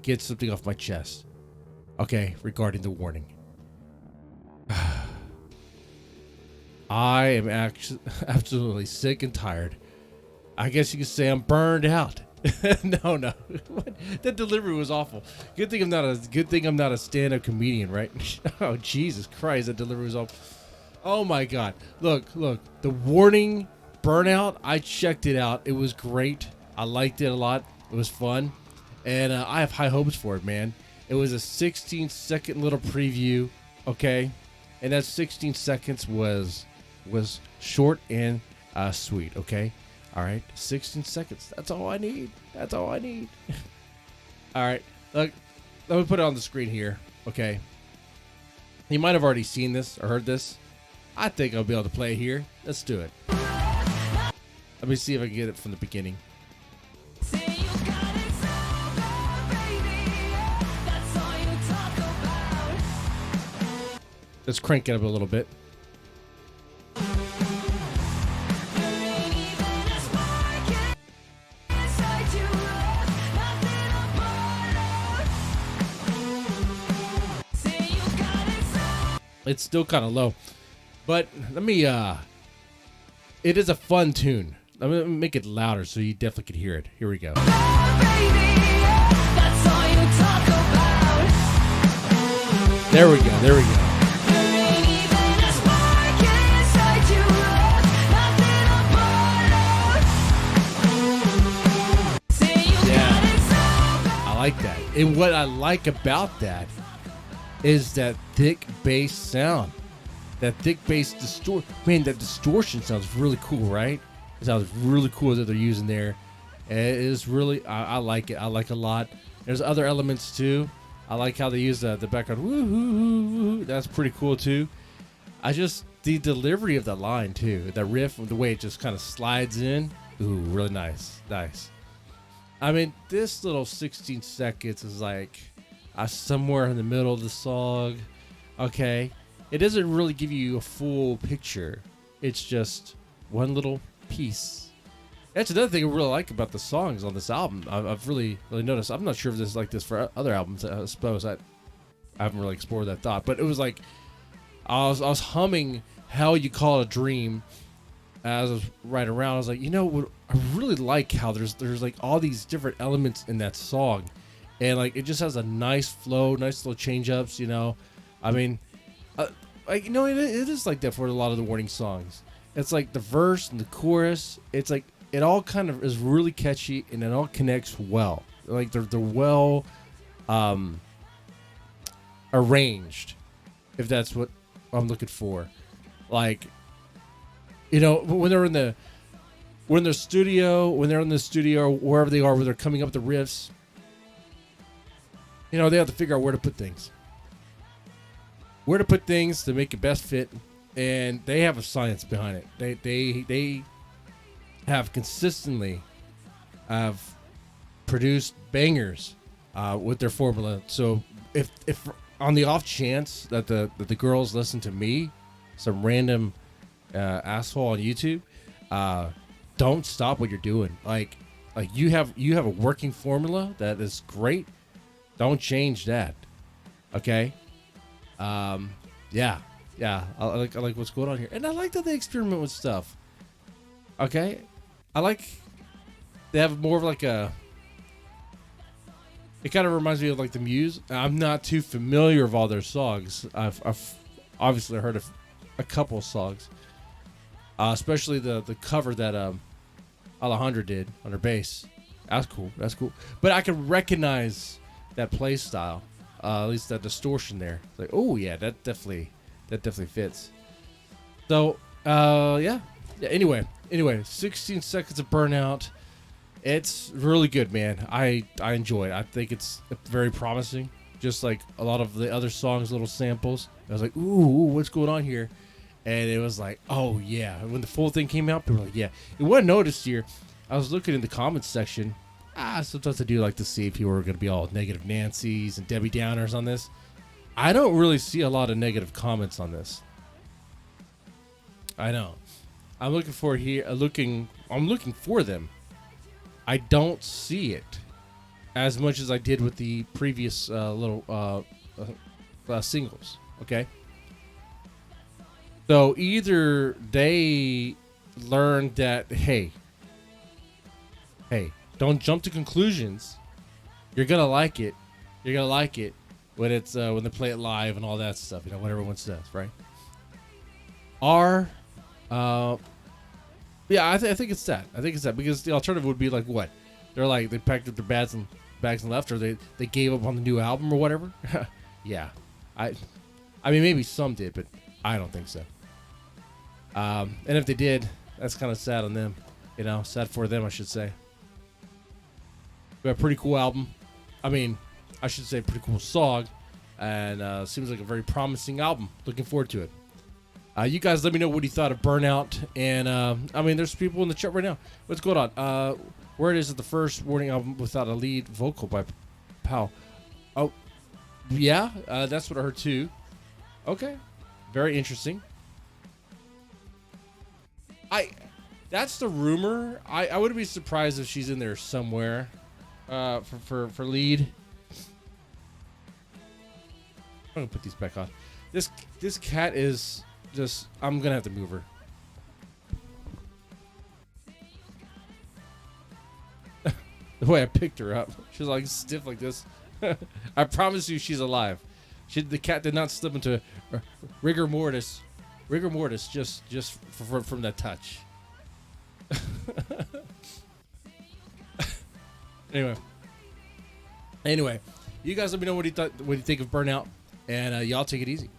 get something off my chest. Okay, regarding the warning. I am absolutely sick and tired. I guess you could say I'm burned out. No. That delivery was awful. Good thing I'm not a stand-up comedian, right? Oh, Jesus Christ, that delivery was awful. Oh my God. Look. The Warning Burnout, I checked it out. It was great. I liked it a lot. It was fun. And I have high hopes for it, man. It was a 16-second little preview, okay? And that 16 seconds was short and sweet, okay? All right, 16 seconds. That's all I need. All right, look, let me put it on the screen here, okay? You might have already seen this or heard this. I think I'll be able to play it here. Let's do it. Let me see if I can get it from the beginning. Let's crank it up a little bit. It's still kind of low, but let me, it is a fun tune. I'm going to make it louder so you definitely can hear it. Here we go. There we go. I like that. And what I like about that is that thick bass sound. That thick bass man, that distortion sounds really cool, right? It sounds really cool that they're using there. It is really, I like it. I like it a lot. There's other elements too. I like how they use the background. Woo-hoo-hoo-hoo. That's pretty cool too. The delivery of the line too. The riff, the way it just kind of slides in. Ooh, really nice. I mean, this little 16 seconds is like somewhere in the middle of the song. Okay. It doesn't really give you a full picture. It's just one little piece. That's another thing I really like about the songs on this album. I've really noticed. I'm not sure if this is like this for other albums. I suppose I haven't really explored that thought. But it was like I was humming "How You Call It a Dream" as I was riding around. I was like, I really like how there's like all these different elements in that song. And like it just has a nice flow, nice little change ups, I mean, it is like that for a lot of the Warning songs. It's like the verse and the chorus. It's like it all kind of is really catchy and it all connects well. Like they're well arranged, if that's what I'm looking for. Like, when they're in the studio, or wherever they are, where they're coming up with the riffs. They have to figure out where to put things. To make it best fit, and they have a science behind it. They have consistently produced bangers with their formula. So if on the off chance that the girls listen to me, some random asshole on YouTube, don't stop what you're doing. Like you have a working formula that is great. Don't change that. Okay. Yeah. I like what's going on here, and I like that they experiment with stuff. Okay. I like they have more of like a. It kind of reminds me of like the Muse. I'm not too familiar with all their songs. I've obviously heard of a couple songs, especially the cover that Alejandra did on her bass. That's cool. But I can recognize that play style, at least that distortion there. It's like, oh yeah, that definitely fits. So yeah. Anyway, 16 seconds of Burnout. It's really good, man. I enjoy it. I think it's very promising. Just like a lot of the other songs, little samples. I was like, ooh, what's going on here? And it was like, oh yeah. When the full thing came out, people were like, yeah. And what I noticed here, I was looking in the comments section. Sometimes I do like to see if people are going to be all negative Nancy's and Debbie Downers on this. I don't really see a lot of negative comments on this. I know. I'm looking for them. I don't see it as much as I did with the previous little singles. Okay. So either they learned that, hey, don't jump to conclusions. You're gonna like it. You're gonna like it when it's when they play it live and all that stuff. You know what everyone says, right? Or, yeah, I think it's that. I think it's that because the alternative would be like what? They're like they packed up their bags and left, or they gave up on the new album or whatever. Yeah, I mean maybe some did, but I don't think so. And if they did, that's kind of sad on them. You know, sad for them, I should say. We have a pretty cool album. I mean, I should say pretty cool song. And seems like a very promising album. Looking forward to it. You guys let me know what you thought of Burnout. And, I mean, there's people in the chat right now. What's going on? Where it is the first Warning album without a lead vocal by Powell. Oh, yeah. That's what I heard, too. Okay. Very interesting. That's the rumor. I wouldn't be surprised if she's in there somewhere for lead. I'm gonna put these back on. This cat is just. I'm gonna have to move her. The way I picked her up, she's like stiff like this. I promise you, she's alive. The cat did not slip into rigor mortis. Rigor mortis, just from that touch. Anyway, you guys let me know what you think of Burnout, and y'all take it easy.